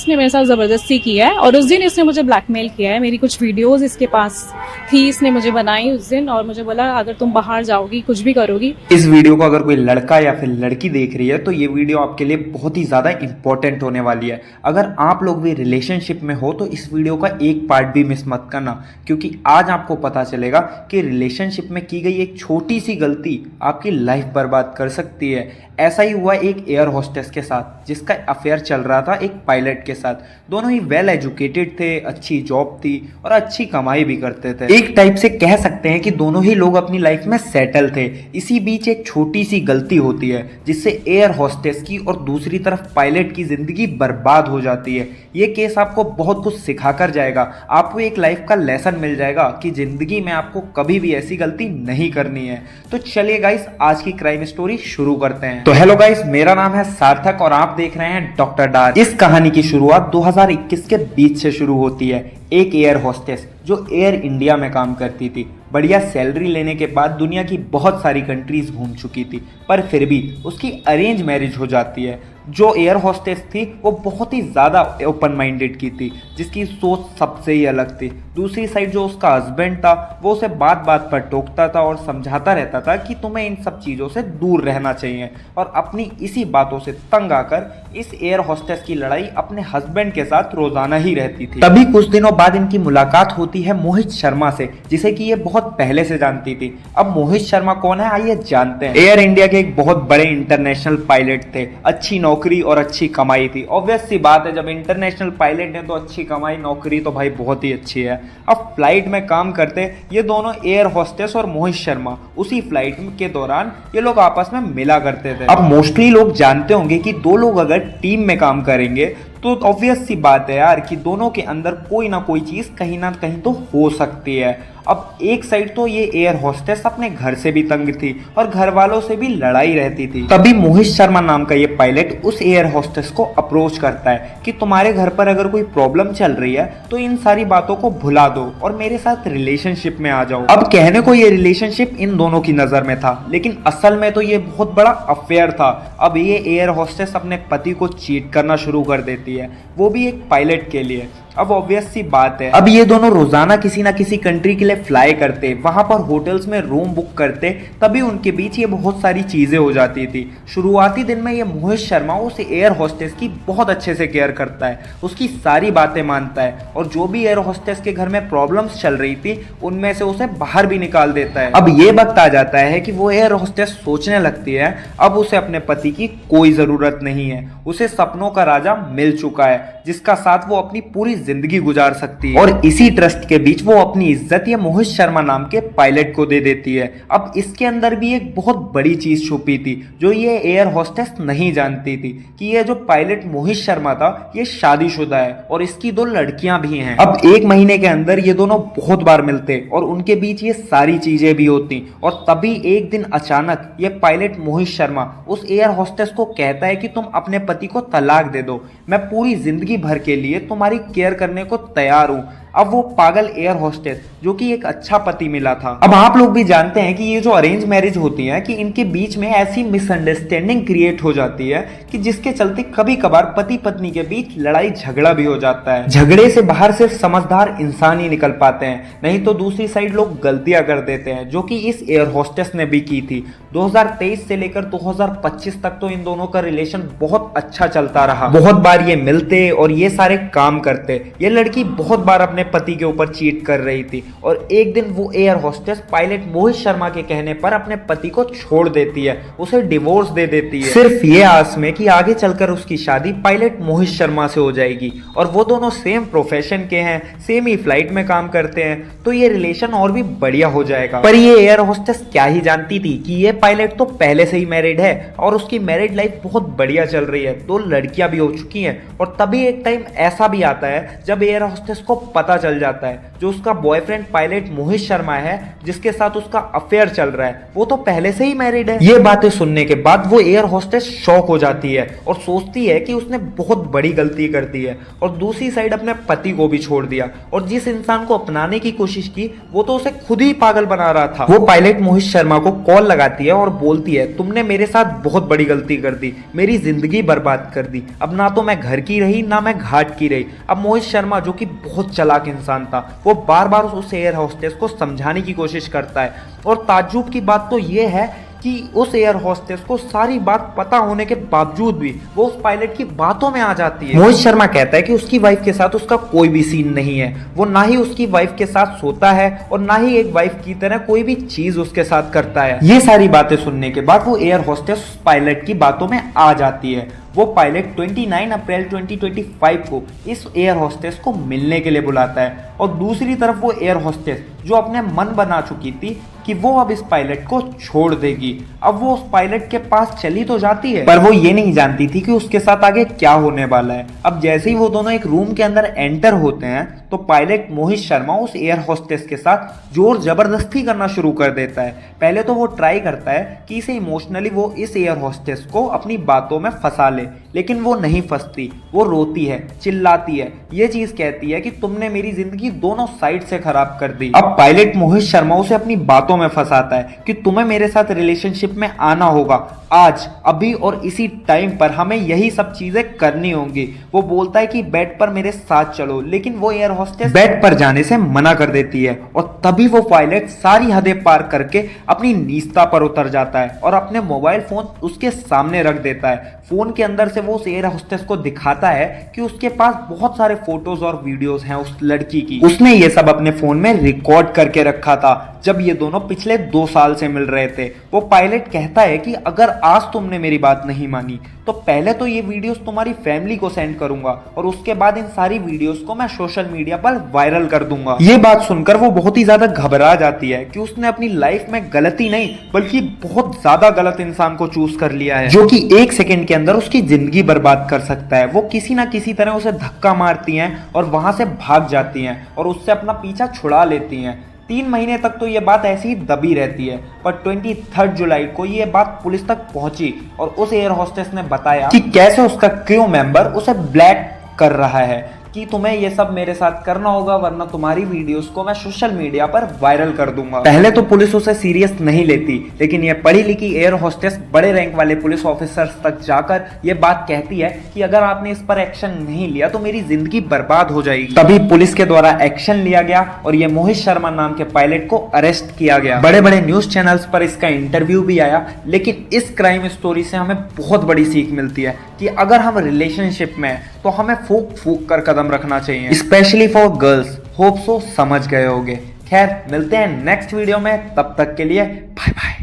इसने मेरे साथ ज़बरदस्ती किया है और उस दिन इसने मुझे ब्लैकमेल किया है। मेरी कुछ वीडियोस इसके पास थी, इसने मुझे बनाई उस दिन और मुझे बोला अगर तुम बाहर जाओगी कुछ भी करोगी। इस वीडियो को अगर कोई लड़का या फिर लड़की देख रही है तो ये वीडियो आपके लिए बहुत ही ज़्यादा इंपॉर्टेंट होने वाली है। अगर आप लोग भी रिलेशनशिप में हो तो इस वीडियो का एक पार्ट भी मिस मत करना, क्योंकि आज आपको पता चलेगा कि रिलेशनशिप में की गई एक छोटी सी गलती आपकी लाइफ बर्बाद कर सकती है। ऐसा ही हुआ एक एयर होस्टेस के साथ जिसका अफेयर चल रहा था एक पायलट के साथ। दोनों ही वेल एजुकेटेड थे, अच्छी जॉब थी और अच्छी कमाई भी करते थे। एक टाइप से कह सकते हैं कि दोनों ही लोग अपनी लाइफ में सेटल थे। इसी बीच एक छोटी सी गलती होती है जिससे एयर होस्टेस की और दूसरी तरफ पायलट की जिंदगी बर्बाद हो जाती है। ये केस आपको बहुत कुछ सिखा कर जाएगा, आपको एक लाइफ का लेसन मिल जाएगा कि जिंदगी में आपको कभी भी ऐसी गलती नहीं करनी है। तो चलिए गाइस, आज की क्राइम स्टोरी शुरू करते हैं। तो हेलो गाइस, मेरा नाम है सार्थक और आप देख रहे हैं डॉक्टर डार। इस कहानी की शुरुआत 2021 के बीच से शुरू होती है। एक एयर होस्टेस जो एयर इंडिया में काम करती थी, बढ़िया सैलरी लेने के बाद दुनिया की बहुत सारी कंट्रीज घूम चुकी थी, पर फिर भी उसकी अरेंज मैरिज हो जाती है। जो एयर होस्टेस थी वो बहुत ही ज़्यादा ओपन माइंडेड की थी, जिसकी सोच सबसे ही अलग थी। दूसरी साइड जो उसका हस्बैंड था वो उसे बात बात पर टोकता था और समझाता रहता था कि तुम्हें इन सब चीज़ों से दूर रहना चाहिए, और अपनी इसी बातों से तंग आकर इस एयर होस्टेस की लड़ाई अपने हस्बैंड के साथ रोजाना ही रहती थी। तभी कुछ दिनों बाद इनकी मुलाकात होती है मोहित शर्मा से, जिसे कि ये बहुत पहले से जानती थी। अब मोहित शर्मा कौन है आइए जानते हैं। एयर इंडिया के एक बहुत बड़े इंटरनेशनल पायलट थे, अच्छी नौकरी और अच्छी कमाई थी। ऑब्वियस सी बात है, जब इंटरनेशनल पायलट है तो अच्छी कमाई नौकरी तो भाई बहुत ही अच्छी है। अब फ्लाइट में काम करते ये दोनों एयर होस्टेस और मोहित शर्मा, उसी फ्लाइट के दौरान ये लोग आपस में मिला करते थे। अब मोस्टली लोग जानते होंगे कि दो लोग अगर टीम में काम करेंगे तो ऑब्वियस सी बात है यार कि दोनों के अंदर कोई ना कोई चीज कहीं ना कहीं तो हो सकती है। अब एक साइड तो ये एयर होस्टेस अपने घर से भी तंग थी और घर वालों से भी लड़ाई रहती थी। तभी मोहित शर्मा नाम का ये पायलट उस एयर होस्टेस को अप्रोच करता है कि तुम्हारे घर पर अगर कोई प्रॉब्लम चल रही है तो इन सारी बातों को भुला दो और मेरे साथ रिलेशनशिप में आ जाओ। अब कहने को ये रिलेशनशिप इन दोनों की नजर में था, लेकिन असल में तो ये बहुत बड़ा अफेयर था। अब ये एयर होस्टेस अपने पति को चीट करना शुरू कर देती है, वो भी एक पायलट के लिए। अब ऑब्वियस सी बात है, अब ये दोनों रोजाना किसी ना किसी कंट्री के लिए फ्लाई करते, वहां पर होटल्स में रूम बुक करते, तभी उनके बीच ये बहुत सारी चीजें हो जाती थी। शुरुआती दिन में ये मोहित शर्मा उस एयर होस्टेस की बहुत अच्छे से केयर करता है, उसकी सारी बातें मानता है और जो भी एयर होस्टेस के घर में प्रॉब्लम्स चल रही थी उनमें से उसे बाहर भी निकाल देता है। अब ये वक्त आ जाता है कि वो एयर होस्टेस सोचने लगती है अब उसे अपने पति की कोई जरूरत नहीं है, उसे सपनों का राजा मिल चुका है जिसका साथ वो अपनी पूरी जिंदगी गुजार सकती है। और इसी ट्रस्ट के बीच वो अपनी इज्जत ये मोहित शर्मा नाम के पायलट को दे देती है। अब इसके अंदर भी एक बहुत बड़ी चीज छुपी थी जो ये एयर होस्टेस नहीं जानती थी कि ये जो पायलट मोहित शर्मा था ये शादीशुदा है और इसकी दो लड़कियां भी हैं। अब एक महीने के अंदर ये दोनों बहुत बार मिलते और उनके बीच ये सारी चीजें भी होती, और तभी एक दिन अचानक ये पायलट मोहित शर्मा उस एयर होस्टेस को कहता है कि तुम अपने पति को तलाक दे दो, मैं पूरी जिंदगी भर के लिए तुम्हारी केयर करने को तैयार हूं। अब वो पागल एयर होस्टेस जो कि एक अच्छा पति मिला था। अब आप लोग भी जानते हैं कि ये जो अरेंज मैरिज होती है कि इनके बीच में ऐसी मिसअंडरस्टैंडिंग क्रिएट हो जाती है कि जिसके चलते कभी कभार पति पत्नी के बीच लड़ाई झगड़ा भी हो जाता है। झगड़े से बाहर सिर्फ समझदार इंसान ही निकल पाते हैं, नहीं तो दूसरी साइड लोग गलतियां कर देते हैं, जो कि इस एयर होस्टेस ने भी की थी। 2023 से लेकर 2025 तक तो इन दोनों का रिलेशन बहुत अच्छा चलता रहा। बहुत बार ये मिलते और ये सारे काम करते। ये लड़की बहुत बार अपने पति के ऊपर चीट कर रही थी और एक दिन वो air hostess pilot Mohit Sharma के कहने पर अपने पति को छोड़ देती है, उसे डिवोर्स दे देती है, सिर्फ ये आस में कि आगे चलकर उसकी शादी पायलट मोहित शर्मा से हो जाएगी। और वो दोनों सेम प्रोफेशन के हैं, सेम ही फ्लाइट में काम करते हैं, तो ये रिलेशन और भी बढ़िया हो जाएगा। पर ये एयर होस्टेस क्या ही जानती थी कि ये पायलट तो पहले से ही मैरिड है और उसकी मैरिड लाइफ बहुत बढ़िया चल रही है, दो लड़कियां भी हो चुकी हैं। और तभी एक टाइम ऐसा भी आता है जब एयर होस्टेस को पता पता चल जाता है। जो उसका बॉयफ्रेंड पायलट मोहित शर्मा है, जिसके साथ उसका अफेयर चल रहा है, वो तो पहले से ही मैरिड है। ये बातें सुनने के बाद वो एयर होस्टेस शॉक हो जाती है और सोचती है कि उसने बहुत बड़ी गलती कर दी है और दूसरी साइड अपने पति को भी छोड़ दिया, और जिस इंसान को अपनाने की कोशिश की वो तो उसे खुद ही पागल बना रहा था। वो पायलट मोहित शर्मा को कॉल लगाती है और बोलती है, तुमने मेरे साथ बहुत बड़ी गलती कर दी, मेरी जिंदगी बर्बाद कर दी। अब ना तो मैं घर की रही ना मैं घाट की रही। अब मोहित शर्मा, जो कि बहुत चालाक इंसान था, वो बार बार उस एयर होस्टेस को समझाने की कोशिश करता है। और ताज्जुब की बात तो ये है कि उस एयर होस्टेस को सारी बात पता होने के बावजूद भी वो उस पायलट की बातों में आ जाती है। मोहित शर्मा कहता है कि उसकी वाइफ के साथ उसका कोई भी सीन नहीं है, वो ना ही उसकी वाइफ के साथ सोता है और ना ही एक वाइफ की तरह कोई भी चीज उसके साथ करता है। ये सारी बातें सुनने के बाद वो एयर होस्टेस पायलट की बातों में आ जाती है। वो पायलट 29 अप्रैल 2025 को इस एयर होस्टेस को मिलने के लिए बुलाता है, और दूसरी तरफ वो एयर होस्टेस जो अपने मन बना चुकी थी कि वो अब इस पायलट को छोड़ देगी, अब वो उस पायलट के पास चली तो जाती है, पर वो ये नहीं जानती थी कि उसके साथ आगे क्या होने वाला है। अब जैसे ही वो दोनों एक रूम के अंदर एंटर होते हैं तो पायलट मोहित शर्मा उस एयर होस्टेस के साथ जोर जबरदस्ती करना शुरू कर देता है। पहले तो वो ट्राई करता है कि इसे इमोशनली वो इस एयर होस्टेस को अपनी बातों में फंसा ले, लेकिन वो नहीं फंसती। वो रोती है, चिल्लाती है, ये चीज कहती है कि तुमने मेरी जिंदगी दोनों साइड से खराब कर दी। अब पायलट मोहित शर्मा उसे अपनी बातों में फंसाता है कि तुम्हें मेरे साथ रिलेशनशिप में आना होगा, आज, अभी और इसी टाइम पर हमें यही सब चीजें करनी होंगी। वो बोलता है कि बेड पर मेरे साथ चलो, लेकिन वो एयर होस्टेस बेड पर जाने से मना कर देती है, और तभी वो पायलट सारी हदें पार करके अपनी नीस्ता पर उतर जाता है और अपने मोबाइल फोन उसके सामने रख देता है। फोन के अंदर से वो उस एयर होस्टेस को दिखाता है कि उसके पास बहुत सारे फोटोज और वीडियोस हैं उस लड़की की। उसने ये सब अपने फोन में रिकॉर्ड करके रखा था जब ये दोनों पिछले 2 साल से मिल रहे थे। वो पायलट कहता है कि अगर आज तुमने मेरी बात नहीं मानी तो पहले तो ये वीडियोस तुम्हारी फैमिली को सेंड करूंगा और उसके बाद इन सारी वीडियोस को मैं सोशल मीडिया पर वायरल कर दूंगा। ये बात सुनकर वो बहुत ही ज्यादा घबरा जाती है कि उसने अपनी लाइफ में गलती नहीं बल्कि बहुत ज्यादा गलत इंसान को चूज कर लिया है, जो कि 1 सेकंड के अंदर उसकी जिंदगी बर्बाद कर सकता है। वो किसी ना किसी तरह उसे धक्का मारती हैं और वहां से भाग जाती हैं और उससे अपना पीछा छुड़ा लेती हैं। 3 महीने तक तो ये बात ऐसी ही दबी रहती है, पर 23 जुलाई को ये बात पुलिस तक पहुंची और उस एयर होस्टेस ने बताया कि कैसे उसका क्रू मेंबर उसे ब्लैक कर रहा है कि तुम्हें ये सब मेरे साथ करना होगा वरना तुम्हारी वीडियोस को मैं सोशल मीडिया पर वायरल कर दूंगा। पहले तो पुलिस उसे सीरियस नहीं लेती, लेकिन ये पढ़ी लिखी एयर होस्टेस बड़े रैंक वाले पुलिस ऑफिसर्स तक जाकर ये बात कहती है कि अगर आपने इस पर एक्शन नहीं लिया तो मेरी जिंदगी बर्बाद हो जाएगी। तभी पुलिस के द्वारा एक्शन लिया गया और ये मोहित शर्मा नाम के पायलट को अरेस्ट किया गया। बड़े बड़े न्यूज चैनल्स पर इसका इंटरव्यू भी आया, लेकिन इस क्राइम स्टोरी से हमें बहुत बड़ी सीख मिलती है कि अगर हम रिलेशनशिप में हैं तो हमें फूक फूक कर कदम रखना चाहिए, specially for girls. Hope so समझ गए होगे। खैर, मिलते हैं नेक्स्ट वीडियो में, तब तक के लिए बाय बाय।